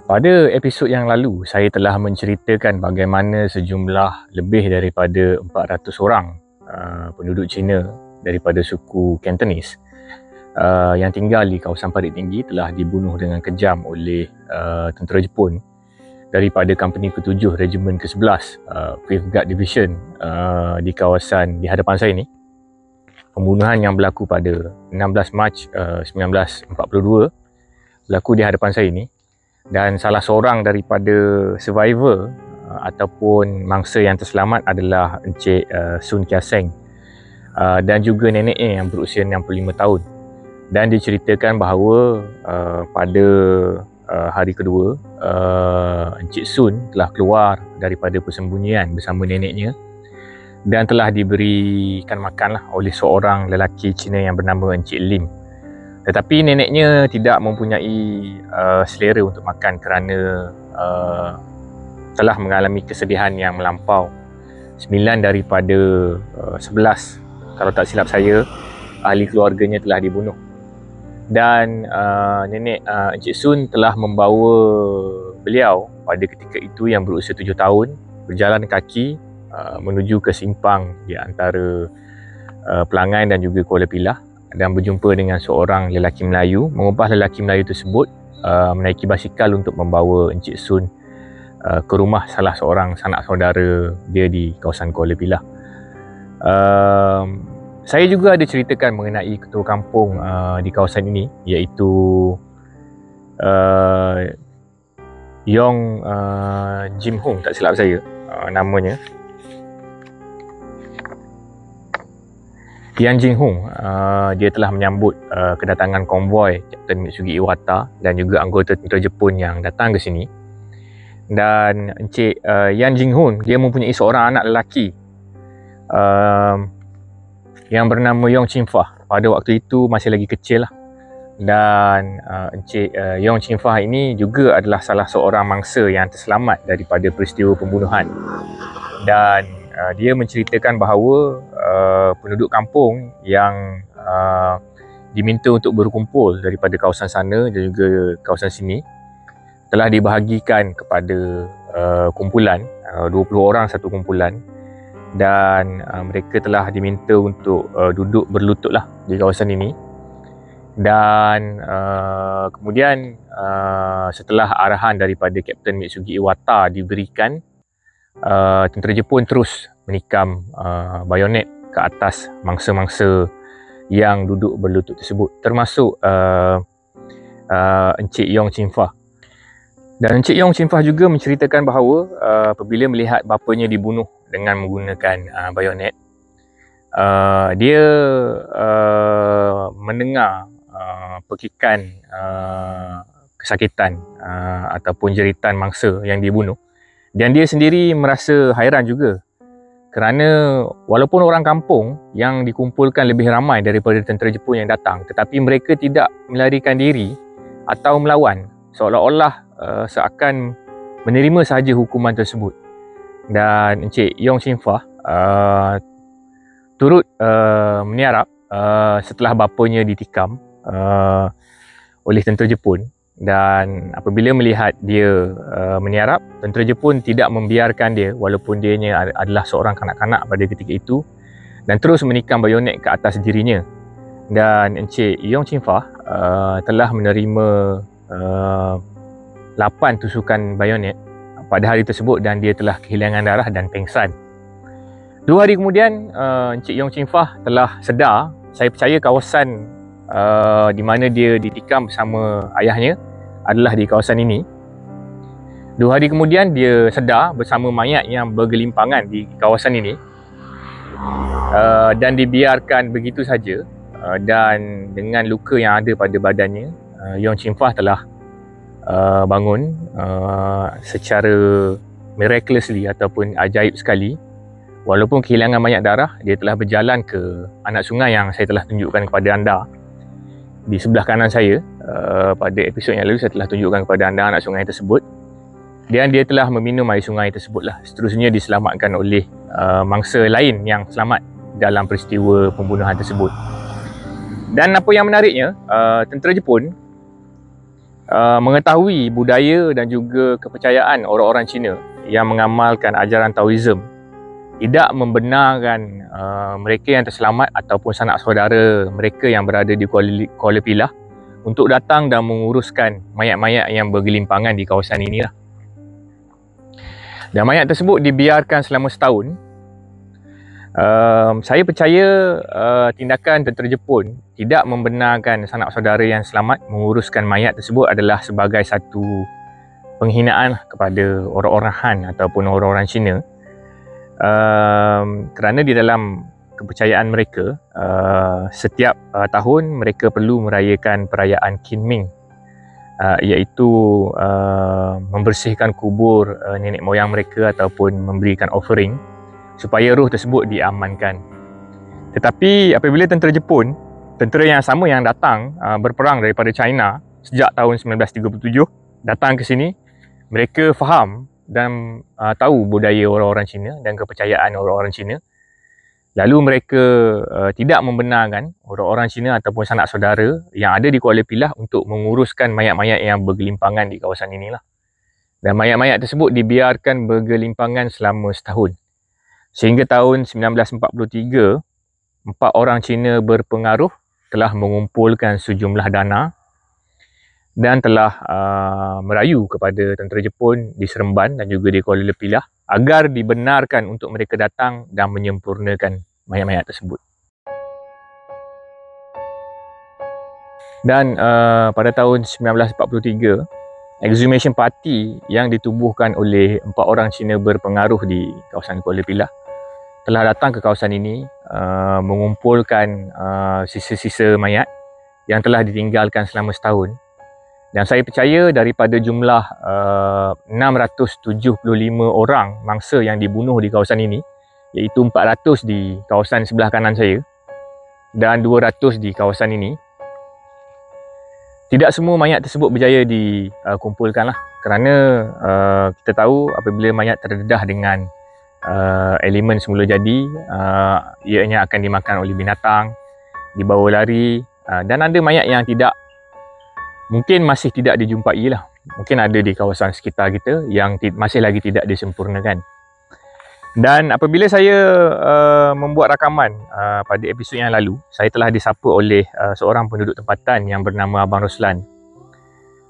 Pada episod yang lalu, saya telah menceritakan bagaimana sejumlah lebih daripada 400 orang penduduk Cina daripada suku Cantonese yang tinggal di kawasan Parit Tinggi telah dibunuh dengan kejam oleh tentera Jepun daripada Kompeni ke-7 Regimen ke-11 5th Guard Division di hadapan saya ni. Pembunuhan yang berlaku pada 16 Mac 1942 berlaku di hadapan saya ni. Dan salah seorang daripada survivor ataupun mangsa yang terselamat adalah Encik Sun Kia Seng dan juga neneknya yang berusia 65 tahun. Dan diceritakan bahawa pada hari kedua Encik Sun telah keluar daripada persembunyian bersama neneknya dan telah diberikan makanlah oleh seorang lelaki Cina yang bernama Encik Lim. Tetapi neneknya tidak mempunyai selera untuk makan kerana telah mengalami kesedihan yang melampau. 9 daripada 11, kalau tak silap saya, ahli keluarganya telah dibunuh. Dan nenek Encik Sun telah membawa beliau pada ketika itu yang berusia 7 tahun berjalan kaki menuju ke simpang di antara Pelangai dan juga Kuala Pilah dan berjumpa dengan seorang lelaki Melayu, mengubah lelaki Melayu tersebut menaiki basikal untuk membawa Encik Sun ke rumah salah seorang sanak saudara dia di kawasan Kuala Pilah. Saya juga ada ceritakan mengenai ketua kampung di kawasan ini, iaitu Yong Jim Hong, tak silap saya namanya. Tian Jing Hong, dia telah menyambut kedatangan konvoi Kapten Mitsugi Iwata dan juga anggota tentera Jepun yang datang ke sini. Dan Encik Yan Jing Hong, dia mempunyai seorang anak lelaki yang bernama Yong Chin Fah. Pada waktu itu masih lagi kecil lah. Dan Encik Yong Chin Fah ini juga adalah salah seorang mangsa yang terselamat daripada peristiwa pembunuhan. Dan dia menceritakan bahawa penduduk kampung yang diminta untuk berkumpul daripada kawasan sana dan juga kawasan sini telah dibahagikan kepada kumpulan, 20 orang satu kumpulan, dan mereka telah diminta untuk duduk berlututlah di kawasan ini. Dan kemudian setelah arahan daripada Kapten Mitsugi Iwata diberikan, tentera Jepun terus menikam bayonet ke atas mangsa-mangsa yang duduk berlutut tersebut, termasuk Encik Yong Chin Fah. Dan Encik Yong Chin Fah juga menceritakan bahawa apabila melihat bapanya dibunuh dengan menggunakan bayonet, dia mendengar pekikan kesakitan ataupun jeritan mangsa yang dibunuh. Dan dia sendiri merasa hairan juga kerana walaupun orang kampung yang dikumpulkan lebih ramai daripada tentera Jepun yang datang, tetapi mereka tidak melarikan diri atau melawan, seolah-olah seakan menerima sahaja hukuman tersebut. Dan Encik Yong Chin Fah turut meniarap setelah bapanya ditikam oleh tentera Jepun. Dan apabila melihat dia meniarap, tentera Jepun tidak membiarkan dia walaupun dia adalah seorang kanak-kanak pada ketika itu, dan terus menikam bayonet ke atas dirinya. Dan Encik Yong Chin Fah telah menerima 8 tusukan bayonet pada hari tersebut dan dia telah kehilangan darah dan pengsan. 2 hari kemudian Encik Yong Chin Fah telah sedar. Saya percaya kawasan di mana dia ditikam bersama ayahnya adalah di kawasan ini. 2 hari kemudian dia sedar bersama mayat yang bergelimpangan di kawasan ini, dan dibiarkan begitu saja. Dan dengan luka yang ada pada badannya, Yong Chin Fah telah bangun secara miraculously ataupun ajaib sekali. Walaupun kehilangan banyak darah, dia telah berjalan ke anak sungai yang saya telah tunjukkan kepada anda di sebelah kanan saya. Pada episod yang lalu saya telah tunjukkan kepada anda anak sungai tersebut, dan dia telah meminum air sungai tersebutlah. Seterusnya diselamatkan oleh mangsa lain yang selamat dalam peristiwa pembunuhan tersebut. Dan apa yang menariknya, tentera Jepun mengetahui budaya dan juga kepercayaan orang-orang Cina yang mengamalkan ajaran Taoism tidak membenarkan mereka yang terselamat ataupun sanak saudara mereka yang berada di Kuala Pilah untuk datang dan menguruskan mayat-mayat yang bergelimpangan di kawasan inilah. Dan mayat tersebut dibiarkan selama setahun. Saya percaya tindakan tentera Jepun tidak membenarkan sanak saudara yang selamat menguruskan mayat tersebut adalah sebagai satu penghinaan kepada orang-orang Han ataupun orang-orang Cina. Kerana di dalam kepercayaan mereka, setiap tahun mereka perlu merayakan perayaan Qingming, iaitu membersihkan kubur nenek moyang mereka ataupun memberikan offering supaya roh tersebut diamankan. Tetapi apabila tentera Jepun, tentera yang sama yang datang berperang daripada China sejak tahun 1937 datang ke sini, mereka faham dan tahu budaya orang-orang Cina dan kepercayaan orang-orang Cina. Lalu mereka tidak membenarkan orang-orang Cina ataupun sanak saudara yang ada di Kuala Pilah untuk menguruskan mayat-mayat yang bergelimpangan di kawasan inilah. Dan mayat-mayat tersebut dibiarkan bergelimpangan selama setahun. Sehingga tahun 1943, 4 orang Cina berpengaruh telah mengumpulkan sejumlah dana dan telah merayu kepada tentera Jepun di Seremban dan juga di Kuala Pilah agar dibenarkan untuk mereka datang dan menyempurnakan mayat-mayat tersebut. Dan pada tahun 1943, exhumation party yang ditubuhkan oleh 4 orang Cina berpengaruh di kawasan Kuala Pilah telah datang ke kawasan ini mengumpulkan sisa-sisa mayat yang telah ditinggalkan selama setahun. Dan saya percaya daripada jumlah 675 orang mangsa yang dibunuh di kawasan ini, iaitu 400 di kawasan sebelah kanan saya dan 200 di kawasan ini, tidak semua mayat tersebut berjaya dikumpulkanlah, kerana kita tahu apabila mayat terdedah dengan elemen semula jadi, ianya akan dimakan oleh binatang, dibawa lari, dan ada mayat yang mungkin masih tidak dijumpai lah. Mungkin ada di kawasan sekitar kita yang masih lagi tidak disempurnakan. Dan apabila saya membuat rakaman pada episod yang lalu, saya telah disapa oleh seorang penduduk tempatan yang bernama Abang Roslan.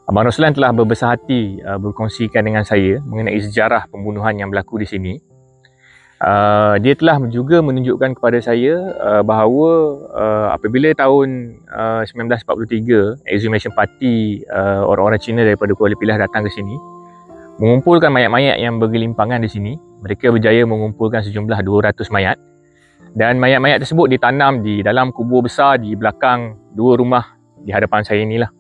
Abang Roslan telah berbesar hati berkongsikan dengan saya mengenai sejarah pembunuhan yang berlaku di sini. Dia telah juga menunjukkan kepada saya bahawa apabila tahun 1943 exhumation party orang-orang Cina daripada Kuala Pilah datang ke sini mengumpulkan mayat-mayat yang bergelimpangan di sini, mereka berjaya mengumpulkan sejumlah 200 mayat, dan mayat-mayat tersebut ditanam di dalam kubur besar di belakang 2 rumah di hadapan saya inilah.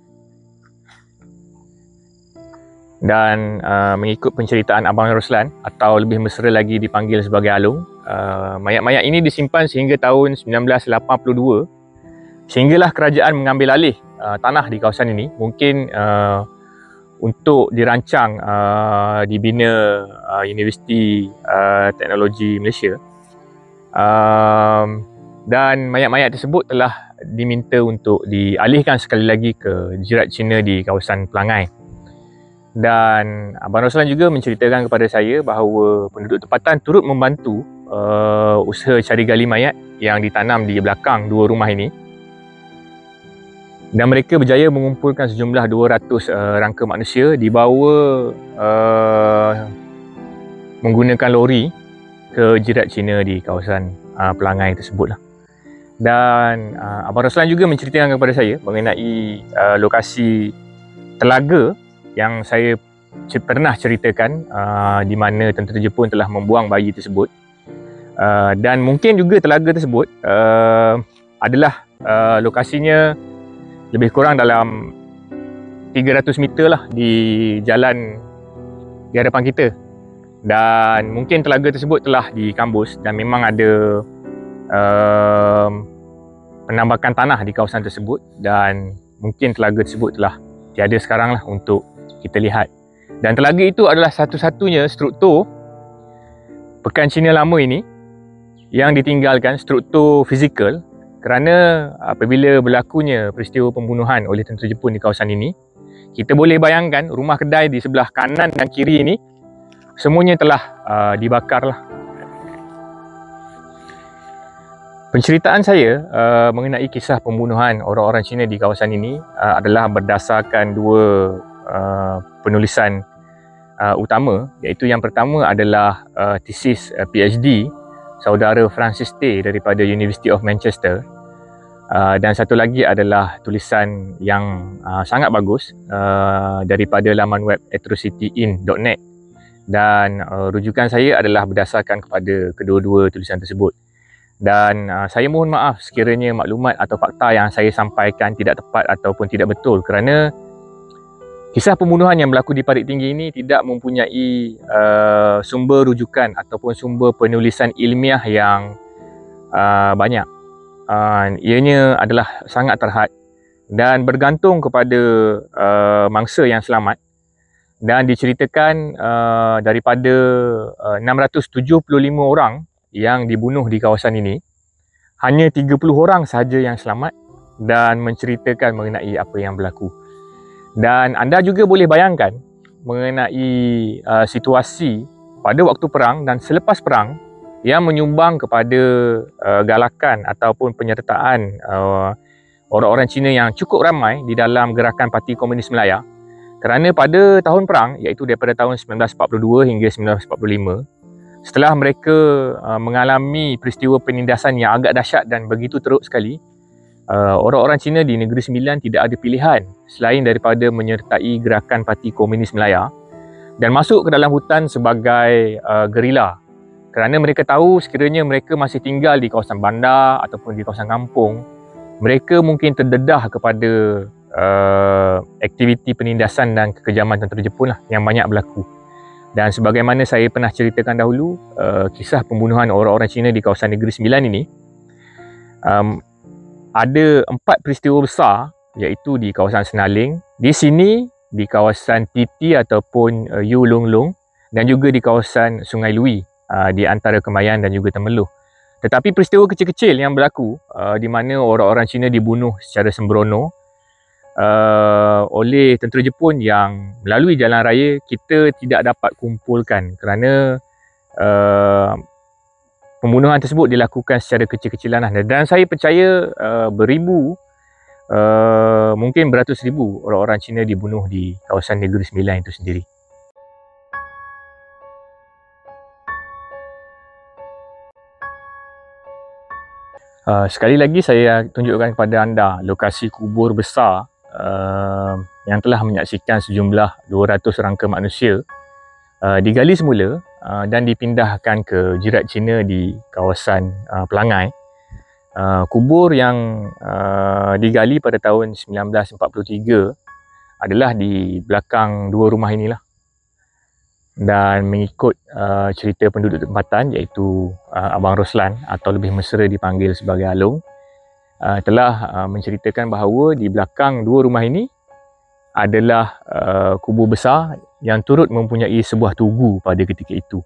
Dan mengikut penceritaan Abang Roslan, atau lebih mesra lagi dipanggil sebagai Alung, mayat-mayat ini disimpan sehingga tahun 1982, sehinggalah kerajaan mengambil alih tanah di kawasan ini, mungkin untuk dirancang dibina Universiti Teknologi Malaysia. Dan mayat-mayat tersebut telah diminta untuk dialihkan sekali lagi ke Jerat Cina di kawasan Pelangai. Dan Abang Roslan juga menceritakan kepada saya bahawa penduduk tempatan turut membantu usaha cari gali mayat yang ditanam di belakang 2 rumah ini. Dan mereka berjaya mengumpulkan sejumlah 200 rangka manusia dibawa menggunakan lori ke Jerat Cina di kawasan Pelangai tersebutlah. Dan Abang Roslan juga menceritakan kepada saya mengenai lokasi telaga yang saya pernah ceritakan, di mana tentera Jepun telah membuang bayi tersebut. Dan mungkin juga telaga tersebut adalah lokasinya lebih kurang dalam 300 meter lah di jalan di hadapan kita. Dan mungkin telaga tersebut telah dikambus dan memang ada penambakan tanah di kawasan tersebut, dan mungkin telaga tersebut telah tiada sekarang lah untuk kita lihat. Dan telaga itu adalah satu-satunya struktur Pekan Cina Lama ini yang ditinggalkan, struktur fizikal, kerana apabila berlakunya peristiwa pembunuhan oleh tentera Jepun di kawasan ini, Kita boleh bayangkan rumah kedai di sebelah kanan dan kiri ini semuanya telah dibakar lah. Penceritaan saya mengenai kisah pembunuhan orang-orang Cina di kawasan ini adalah berdasarkan dua penulisan utama, iaitu yang pertama adalah tesis PhD saudara Francis Tay daripada University of Manchester, dan satu lagi adalah tulisan yang sangat bagus daripada laman web atrocityin.net, dan rujukan saya adalah berdasarkan kepada kedua-dua tulisan tersebut. Dan saya mohon maaf sekiranya maklumat atau fakta yang saya sampaikan tidak tepat ataupun tidak betul, kerana kisah pembunuhan yang berlaku di Parit Tinggi ini tidak mempunyai sumber rujukan ataupun sumber penulisan ilmiah yang banyak. Ianya adalah sangat terhad dan bergantung kepada mangsa yang selamat, dan diceritakan daripada 675 orang yang dibunuh di kawasan ini, hanya 30 orang sahaja yang selamat dan menceritakan mengenai apa yang berlaku. Dan anda juga boleh bayangkan mengenai situasi pada waktu perang dan selepas perang yang menyumbang kepada galakan ataupun penyertaan orang-orang Cina yang cukup ramai di dalam gerakan Parti Komunis Melaya. Kerana pada tahun perang, iaitu daripada tahun 1942 hingga 1945, setelah mereka mengalami peristiwa penindasan yang agak dahsyat dan begitu teruk sekali, orang-orang Cina di Negeri Sembilan tidak ada pilihan selain daripada menyertai gerakan Parti Komunis Melaya dan masuk ke dalam hutan sebagai gerila, kerana mereka tahu sekiranya mereka masih tinggal di kawasan bandar ataupun di kawasan kampung, mereka mungkin terdedah kepada aktiviti penindasan dan kekejaman tentera Jepun lah yang banyak berlaku. Dan sebagaimana saya pernah ceritakan dahulu, kisah pembunuhan orang-orang Cina di kawasan Negeri Sembilan ini, ada 4 peristiwa besar, iaitu di kawasan Senaling, di sini di kawasan Titi ataupun Yu Lung Lung, dan juga di kawasan Sungai Lui di antara Kemayan dan juga Temeloh. Tetapi peristiwa kecil-kecil yang berlaku di mana orang-orang Cina dibunuh secara sembrono oleh tentera Jepun yang melalui jalan raya, kita tidak dapat kumpulkan kerana pembunuhan tersebut dilakukan secara kecil-kecilan dan saya percaya beribu, mungkin beratus ribu orang-orang Cina dibunuh di kawasan Negeri Sembilan itu sendiri. Sekali lagi saya tunjukkan kepada anda lokasi kubur besar yang telah menyaksikan sejumlah 200 rangka manusia digali semula dan dipindahkan ke Jirat Cina di kawasan Pelangai. Kubur yang digali pada tahun 1943 adalah di belakang dua rumah inilah. Dan mengikut cerita penduduk tempatan, iaitu Abang Roslan atau lebih mesra dipanggil sebagai Alung, telah menceritakan bahawa di belakang dua rumah ini adalah kubur besar yang turut mempunyai sebuah tugu pada ketika itu.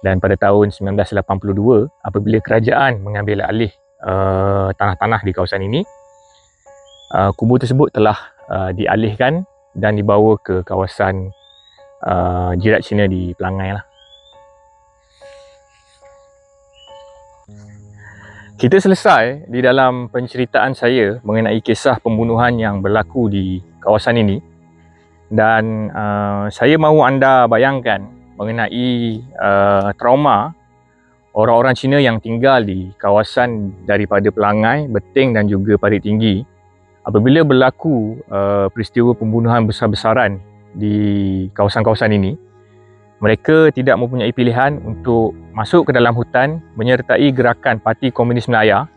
Dan pada tahun 1982, apabila kerajaan mengambil alih tanah-tanah di kawasan ini, kubur tersebut telah dialihkan dan dibawa ke kawasan Jirat Cina di Pelangai lah. Kita selesai di dalam penceritaan saya mengenai kisah pembunuhan yang berlaku di kawasan ini, dan saya mahu anda bayangkan mengenai trauma orang-orang Cina yang tinggal di kawasan daripada Pelangai, Beting dan juga Parit Tinggi apabila berlaku peristiwa pembunuhan besar-besaran di kawasan-kawasan ini. Mereka tidak mempunyai pilihan untuk masuk ke dalam hutan menyertai gerakan Parti Komunis Melaya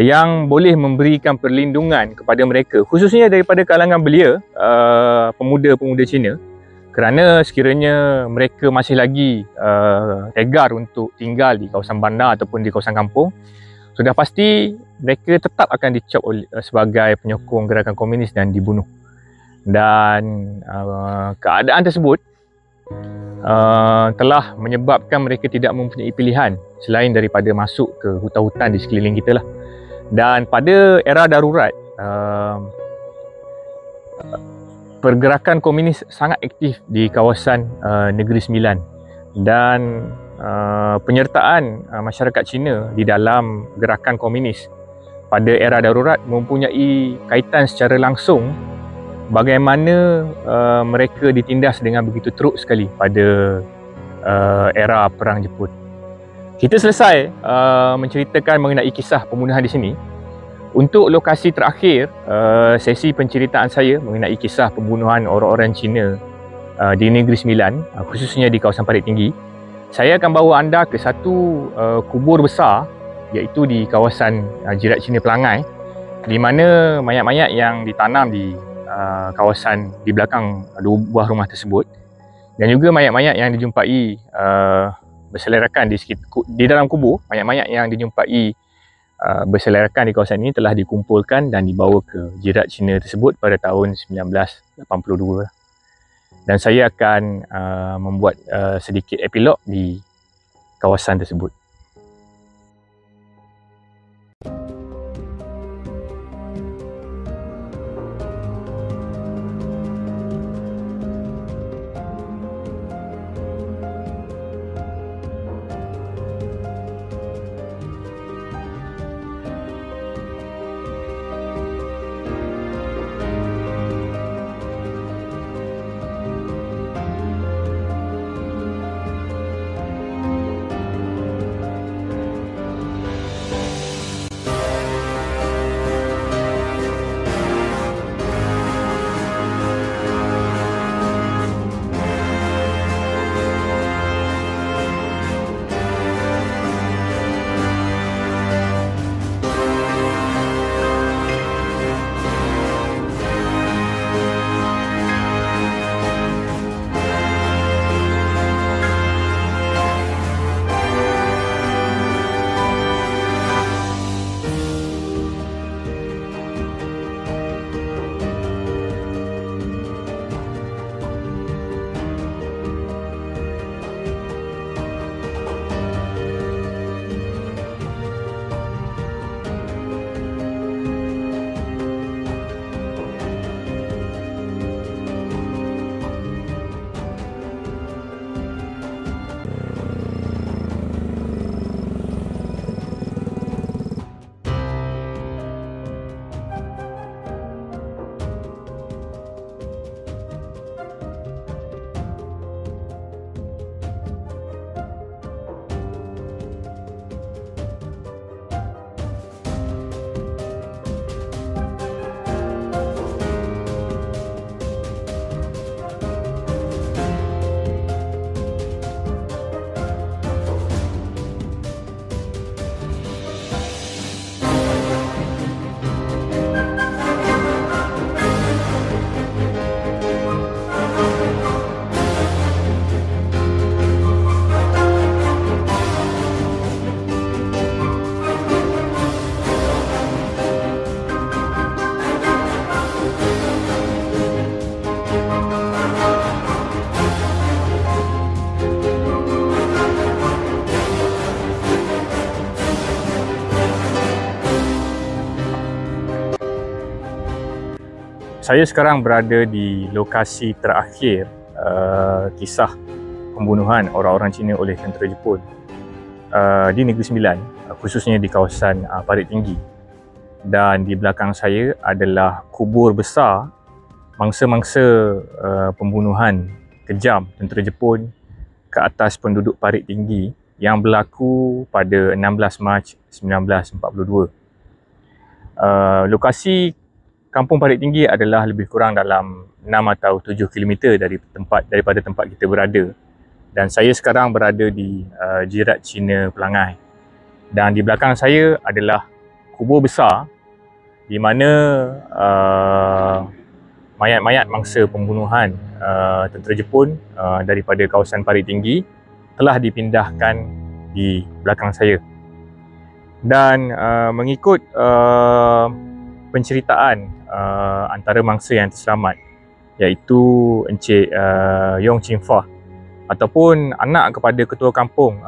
yang boleh memberikan perlindungan kepada mereka, khususnya daripada kalangan belia, pemuda-pemuda Cina, kerana sekiranya mereka masih lagi tegar untuk tinggal di kawasan bandar ataupun di kawasan kampung, sudah pasti mereka tetap akan dicap sebagai penyokong gerakan komunis dan dibunuh. Dan keadaan tersebut telah menyebabkan mereka tidak mempunyai pilihan selain daripada masuk ke hutan-hutan di sekeliling kita lah. Dan pada era darurat, pergerakan komunis sangat aktif di kawasan Negeri Sembilan, dan penyertaan masyarakat Cina di dalam gerakan komunis pada era darurat mempunyai kaitan secara langsung bagaimana mereka ditindas dengan begitu teruk sekali pada era Perang Jepun. Kita selesai menceritakan mengenai kisah pembunuhan di sini. Untuk lokasi terakhir, sesi penceritaan saya mengenai kisah pembunuhan orang-orang Cina di Negeri Sembilan, khususnya di kawasan Parit Tinggi, saya akan bawa anda ke satu kubur besar, iaitu di kawasan Jirat Cina Pelangai, di mana mayat-mayat yang ditanam di kawasan di belakang dua buah rumah tersebut, dan juga mayat-mayat yang dijumpai berselerakan di dalam kubur. Mayat-mayat yang dijumpai berselerakan di kawasan ini telah dikumpulkan dan dibawa ke Jirat Cina tersebut pada tahun 1982. Dan saya akan membuat sedikit epilog di kawasan tersebut. Saya sekarang berada di lokasi terakhir kisah pembunuhan orang-orang Cina oleh tentera Jepun di Negeri Sembilan, khususnya di kawasan Parit Tinggi. Dan di belakang saya adalah kubur besar mangsa-mangsa pembunuhan kejam tentera Jepun ke atas penduduk Parit Tinggi yang berlaku pada 16 Mac 1942. Lokasi Kampung Parit Tinggi adalah lebih kurang dalam 6 atau 7 km daripada tempat kita berada. Dan saya sekarang berada di Jirat Cina Pelangai. Dan di belakang saya adalah kubur besar di mana mayat-mayat mangsa pembunuhan tentera Jepun daripada kawasan Parit Tinggi telah dipindahkan di belakang saya. Dan mengikut penceritaan antara mangsa yang terselamat, iaitu Encik Yong Chin Fah ataupun anak kepada ketua kampung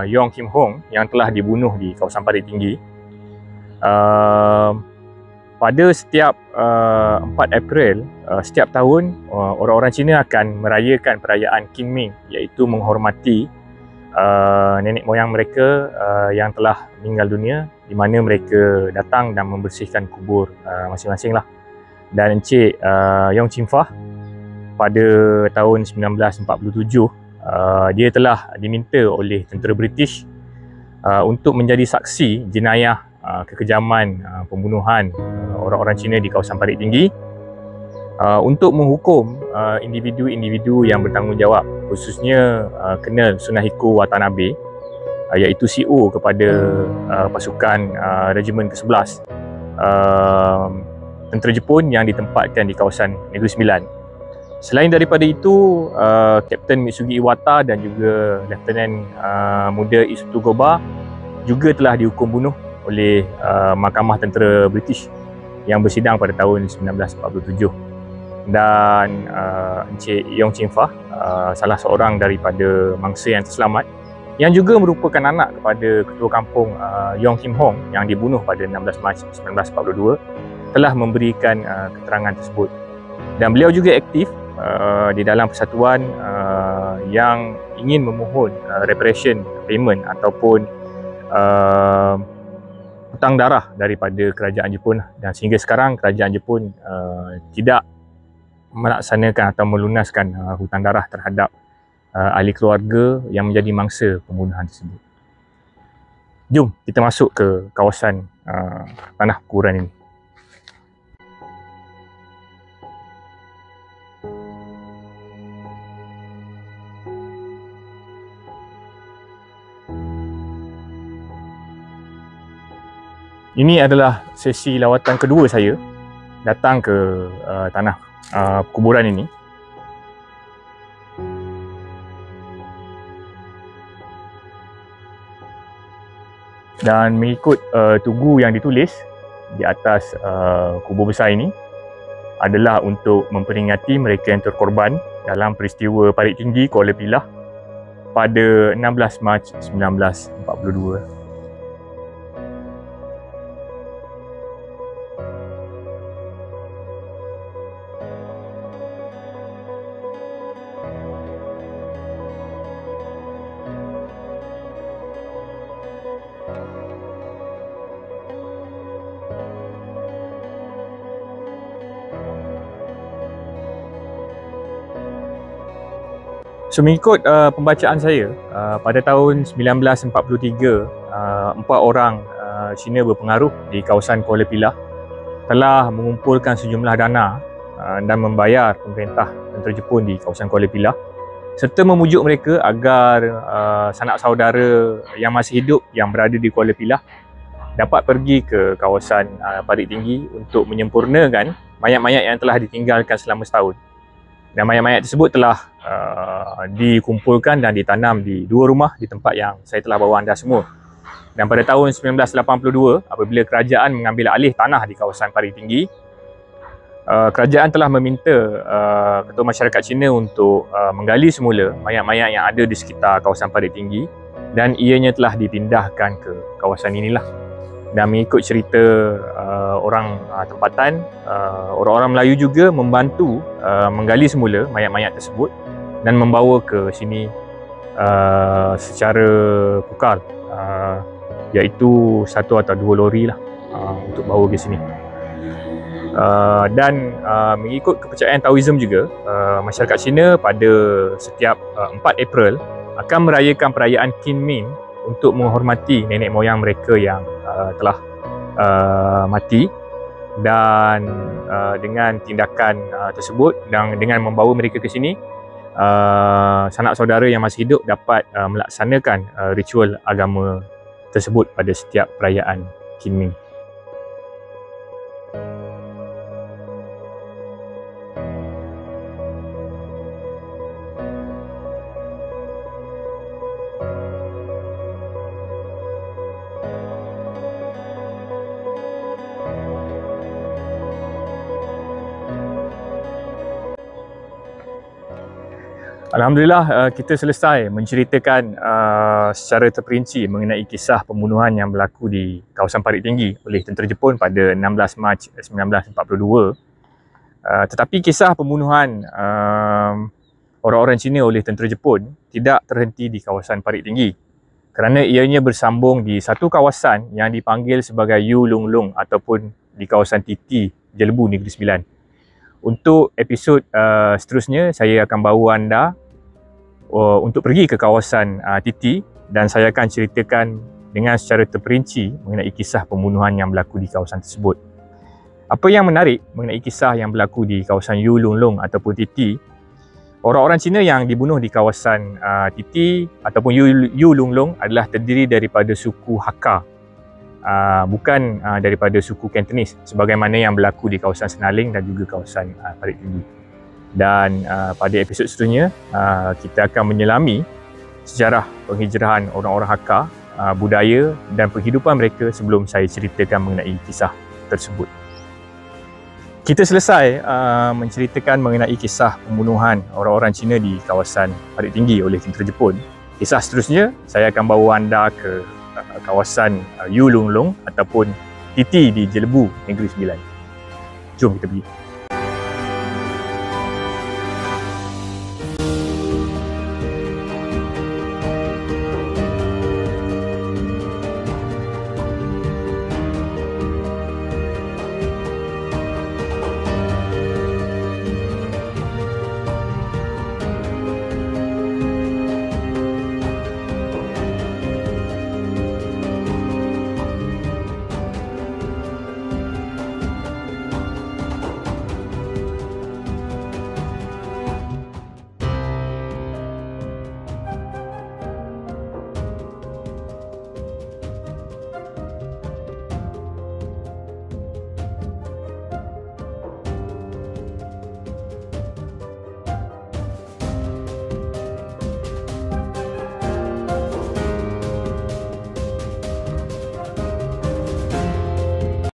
Yong Kim Hong yang telah dibunuh di kawasan Parit Tinggi. Pada setiap 4 April setiap tahun, orang-orang Cina akan merayakan perayaan Qingming, iaitu menghormati nenek moyang mereka yang telah meninggal dunia, di mana mereka datang dan membersihkan kubur masing-masing lah. Dan Encik Yong Chin Fah pada tahun 1947 dia telah diminta oleh tentera British untuk menjadi saksi jenayah kekejaman pembunuhan orang-orang Cina di kawasan Parit Tinggi, untuk menghukum individu-individu yang bertanggungjawab, khususnya Colonel Sunahiko Watanabe, iaitu CO kepada pasukan Regimen ke-11 tentera Jepun yang ditempatkan di kawasan Negeri Sembilan. Selain daripada itu, Kapten Mitsugi Iwata dan juga Lieutenant Muda Isutu Goba juga telah dihukum bunuh oleh Mahkamah Tentera British yang bersidang pada tahun 1947. Dan Encik Yong Chin Fah, salah seorang daripada mangsa yang terselamat, yang juga merupakan anak kepada Ketua Kampung Yong Kim Hong yang dibunuh pada 16 Mac 1942, telah memberikan keterangan tersebut. Dan beliau juga aktif di dalam persatuan yang ingin memohon reparation payment ataupun hutang darah daripada kerajaan Jepun, dan sehingga sekarang kerajaan Jepun tidak melaksanakan atau melunaskan hutang darah terhadap ahli keluarga yang menjadi mangsa pembunuhan tersebut. Jom kita masuk ke kawasan tanah kuburan ini. Ini adalah sesi lawatan kedua saya datang ke tanah kuburan ini. Dan mengikut tugu yang ditulis di atas kubur besar ini adalah untuk memperingati mereka yang terkorban dalam peristiwa Parit Tinggi Kuala Pilah pada 16 Mac 1942. So, mengikut pembacaan saya, pada tahun 1943, 4 orang Cina berpengaruh di kawasan Kuala Pilah telah mengumpulkan sejumlah dana dan membayar pemerintah tentera Jepun di kawasan Kuala Pilah, serta memujuk mereka agar sanak saudara yang masih hidup yang berada di Kuala Pilah dapat pergi ke kawasan Parit Tinggi untuk menyempurnakan mayat-mayat yang telah ditinggalkan selama setahun. Dan mayat-mayat tersebut telah dikumpulkan dan ditanam di 2 rumah di tempat yang saya telah bawa anda semua. Dan pada tahun 1982, apabila kerajaan mengambil alih tanah di kawasan Parit Tinggi, kerajaan telah meminta ketua masyarakat Cina untuk menggali semula mayat-mayat yang ada di sekitar kawasan Parit Tinggi, dan ianya telah dipindahkan ke kawasan inilah. Dan mengikut cerita orang tempatan, orang-orang Melayu juga membantu menggali semula mayat-mayat tersebut dan membawa ke sini secara pukal, iaitu 1 atau 2 lori lah untuk bawa ke sini. Dan mengikut kepercayaan Taoism juga, masyarakat Cina pada setiap 4 April akan merayakan perayaan Qingming untuk menghormati nenek moyang mereka yang telah mati. Dan dengan tindakan tersebut dan dengan membawa mereka ke sini, sanak saudara yang masih hidup dapat melaksanakan ritual agama tersebut pada setiap perayaan Qingming. Alhamdulillah, kita selesai menceritakan secara terperinci mengenai kisah pembunuhan yang berlaku di kawasan Parit Tinggi oleh tentera Jepun pada 16 Mac 1942. Tetapi kisah pembunuhan orang-orang Cina oleh tentera Jepun tidak terhenti di kawasan Parit Tinggi, kerana ianya bersambung di satu kawasan yang dipanggil sebagai Yu Lung Lung ataupun di kawasan Titi, Jelebu, Negeri Sembilan. Untuk episod seterusnya, saya akan bawa anda untuk pergi ke kawasan Titi dan saya akan ceritakan dengan secara terperinci mengenai kisah pembunuhan yang berlaku di kawasan tersebut. Apa yang menarik mengenai kisah yang berlaku di kawasan Yu Lung Lung ataupun Titi, orang-orang Cina yang dibunuh di kawasan Titi ataupun Yu Lung Lung adalah terdiri daripada suku Hakka, bukan daripada suku Cantonese sebagaimana yang berlaku di kawasan Senaling dan juga kawasan Parit Tinggi. Dan pada episod seterusnya, kita akan menyelami sejarah penghijrahan orang-orang Hakka, budaya dan penghidupan mereka sebelum saya ceritakan mengenai kisah tersebut. Kita selesai menceritakan mengenai kisah pembunuhan orang-orang Cina di kawasan Parit Tinggi oleh tentera Jepun. Kisah seterusnya, saya akan bawa anda ke kawasan Yu Lung Lung ataupun Titi di Jelebu, Negeri Sembilan. Jom kita pergi.